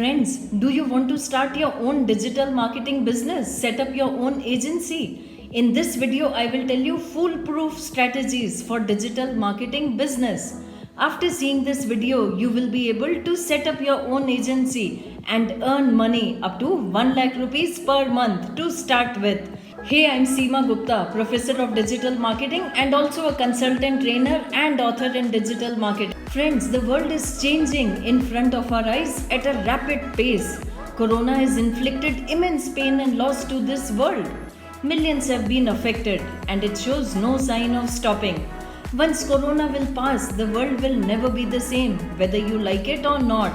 Friends, do you want to start your own digital marketing business? Set up your own agency? In this video, I will tell you foolproof strategies for digital marketing business. After seeing this video, you will be able to set up your own agency and earn money up to 1 lakh rupees per month to start with. Hey, I'm Seema Gupta, Professor of Digital Marketing and also a consultant trainer and author in digital marketing. Friends, the world is changing in front of our eyes at a rapid pace. Corona has inflicted immense pain and loss to this world. Millions have been affected and it shows no sign of stopping. Once Corona will pass, the world will never be the same, whether you like it or not.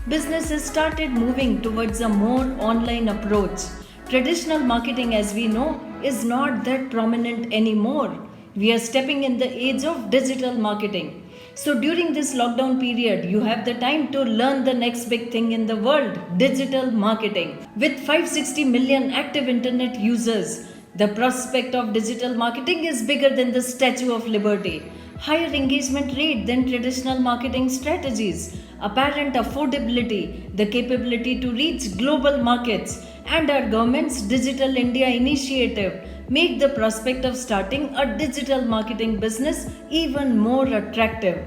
Business has started moving towards a more online approach. Traditional marketing, as we know, is not that prominent anymore. We are stepping in the age of digital marketing. So during this lockdown period, you have the time to learn the next big thing in the world, digital marketing. With 560 million active internet users, the prospect of digital marketing is bigger than the Statue of Liberty. Higher engagement rate than traditional marketing strategies, apparent affordability, the capability to reach global markets, and our government's Digital India initiative make the prospect of starting a digital marketing business even more attractive.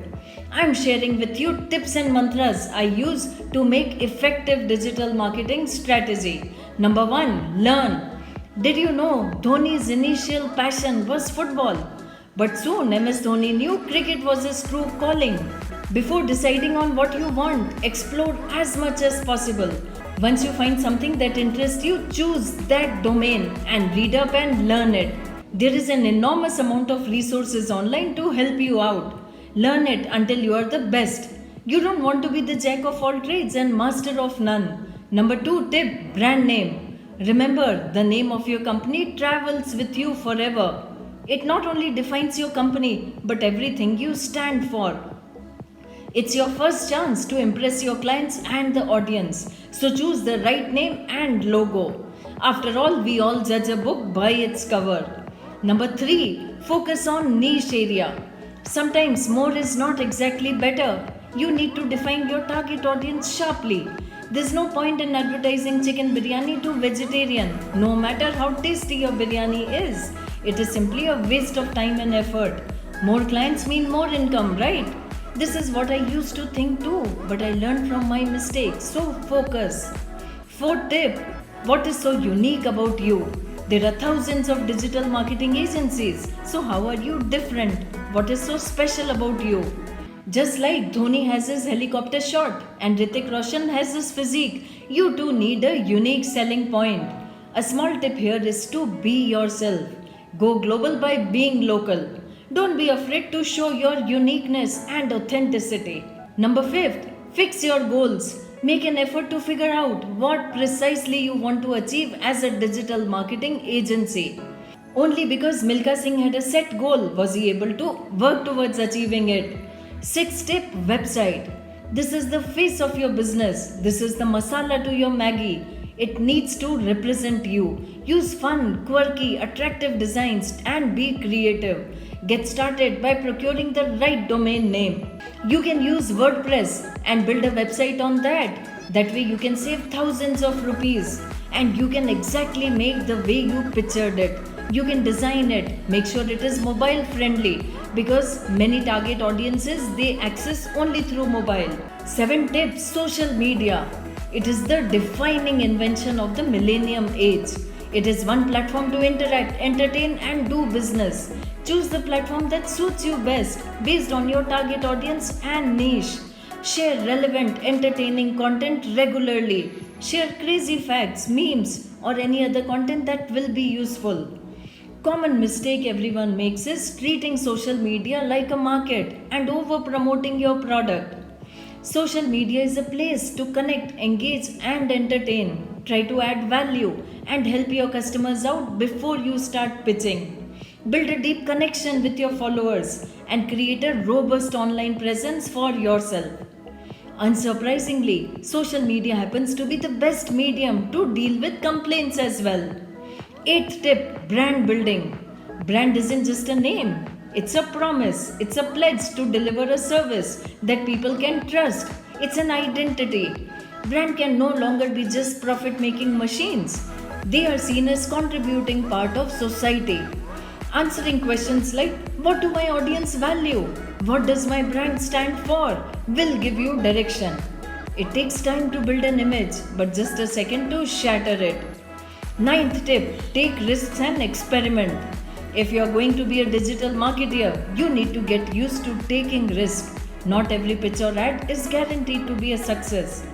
I'm sharing with you tips and mantras I use to make effective digital marketing strategy. Number 1, learn. Did you know Dhoni's initial passion was football? But soon MS Dhoni knew cricket was his true calling. Before deciding on what you want, explore as much as possible. Once you find something that interests you, choose that domain and read up and learn it. There is an enormous amount of resources online to help you out. Learn it until you are the best. You don't want to be the jack of all trades and master of none. Number 2 tip, brand name. Remember, the name of your company travels with you forever. It not only defines your company, but everything you stand for. It's your first chance to impress your clients and the audience. So choose the right name and logo. After all, we all judge a book by its cover. Number 3, focus on niche area. Sometimes more is not exactly better. You need to define your target audience sharply. There's no point in advertising chicken biryani to vegetarian, no matter how tasty your biryani is. It is simply a waste of time and effort. More clients mean more income, right? This is what I used to think too, but I learned from my mistakes. So focus. 4th tip, what is so unique about you? There are thousands of digital marketing agencies. So how are you different? What is so special about you? Just like Dhoni has his helicopter shot and Hrithik Roshan has his physique, you too need a unique selling point. A small tip here is to be yourself. Go global by being local. Don't be afraid to show your uniqueness and authenticity. Number 5, fix your goals. Make an effort to figure out what precisely you want to achieve as a digital marketing agency. Only because Milkha Singh had a set goal was he able to work towards achieving it. 6th tip, website. This is the face of your business. This is the masala to your Maggie. It needs to represent you. Use fun, quirky, attractive designs and be creative. Get started by procuring the right domain name. You can use WordPress and build a website on that. That way you can save thousands of rupees and you can exactly make the way you pictured it. You can design it, make sure it is mobile friendly because many target audiences they access only through mobile. 7th tip, social media. It is the defining invention of the millennium age. It is one platform to interact, entertain and do business. Choose the platform that suits you best based on your target audience and niche. Share relevant, entertaining content regularly. Share crazy facts, memes or any other content that will be useful. Common mistake everyone makes is treating social media like a market and over promoting your product. Social media is a place to connect, engage and entertain. Try to add value and help your customers out before you start pitching. Build a deep connection with your followers and create a robust online presence for yourself. Unsurprisingly, social media happens to be the best medium to deal with complaints as well. 8th tip, brand building. Brand isn't just a name. It's a promise, it's a pledge to deliver a service that people can trust. It's an identity. Brand can no longer be just profit-making machines. They are seen as contributing part of society. Answering questions like what do my audience value? What does my brand stand for? Will give you direction. It takes time to build an image, but just a second to shatter it. Ninth tip, take risks and experiment. If you are going to be a digital marketer, you need to get used to taking risks. Not every pitch or ad is guaranteed to be a success.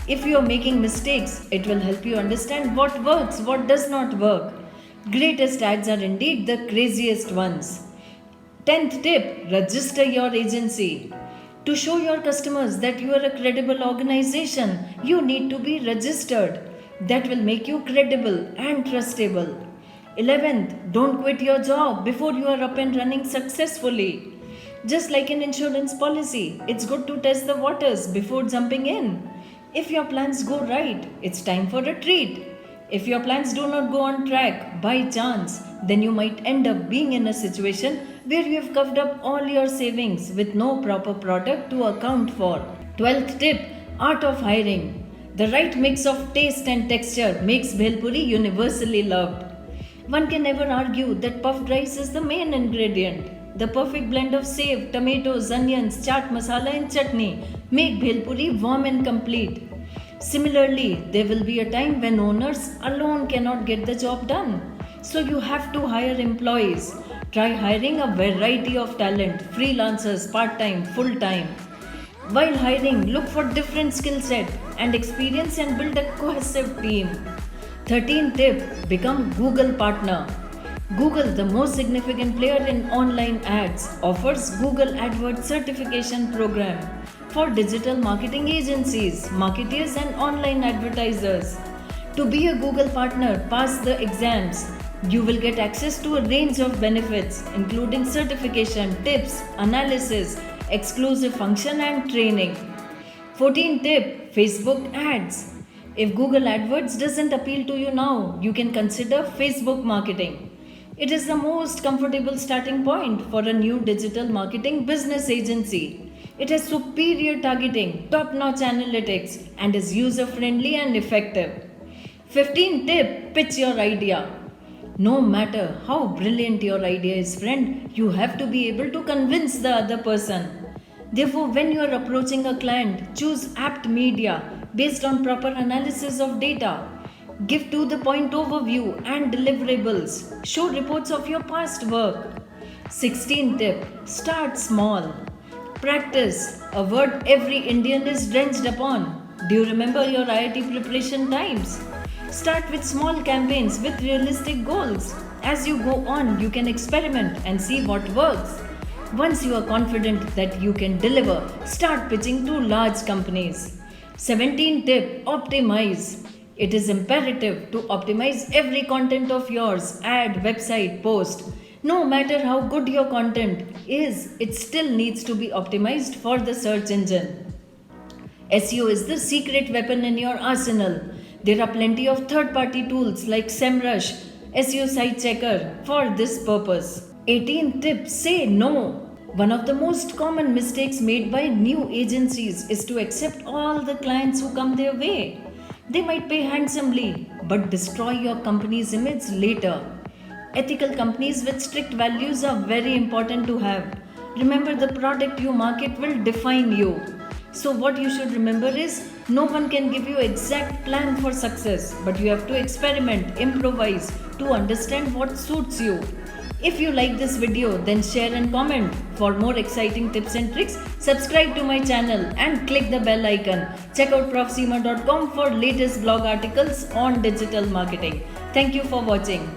If you are making mistakes, it will help you understand what works, what does not work. Greatest ads are indeed the craziest ones. 10th tip, register your agency. To show your customers that you are a credible organization, you need to be registered. That will make you credible and trustable. 11th, don't quit your job before you are up and running successfully. Just like an insurance policy, it's good to test the waters before jumping in. If your plans go right, it's time for a treat. If your plans do not go on track by chance, then you might end up being in a situation where you have covered up all your savings with no proper product to account for. 12th tip, art of hiring. The right mix of taste and texture makes Bhelpuri universally loved. One can never argue that puffed rice is the main ingredient. The perfect blend of save, tomatoes, onions, chaat masala and chutney make Bhelpuri warm and complete. Similarly, there will be a time when owners alone cannot get the job done. So you have to hire employees. Try hiring a variety of talent, freelancers, part-time, full-time. While hiring, look for different skill set and experience and build a cohesive team. 13th tip, become Google partner. Google, the most significant player in online ads, offers Google AdWords certification program for digital marketing agencies, marketers and online advertisers. To be a Google partner, pass the exams. You will get access to a range of benefits including certification, tips, analysis, exclusive function and training. 14th tip, Facebook ads. If Google AdWords doesn't appeal to you now, you can consider Facebook marketing. It is the most comfortable starting point for a new digital marketing business agency. It has superior targeting, top-notch analytics, and is user-friendly and effective. 15th tip, pitch your idea. No matter how brilliant your idea is, friend, you have to be able to convince the other person. Therefore, when you are approaching a client, choose apt media based on proper analysis of data. Give to the point overview and deliverables. Show reports of your past work. 16th tip, start small. Practice, a word every Indian is drenched upon. Do you remember your IIT preparation times? Start with small campaigns with realistic goals. As you go on, you can experiment and see what works. Once you are confident that you can deliver, start pitching to large companies. 17th tip, optimize. It is imperative to optimize every content of yours, ad, website, post. No matter how good your content is, it still needs to be optimized for the search engine. SEO is the secret weapon in your arsenal. There are plenty of third-party tools like SEMrush, SEO Site Checker for this purpose. 18th tip, say no. One of the most common mistakes made by new agencies is to accept all the clients who come their way. They might pay handsomely but destroy your company's image later. Ethical companies with strict values are very important to have. Remember, the product you market will define you. So what you should remember is, no one can give you exact plan for success, but you have to experiment, improvise to understand what suits you. If you like this video, then share and comment. For more exciting tips and tricks, subscribe to my channel and click the bell icon. Check out profseema.com for latest blog articles on digital marketing. Thank you for watching.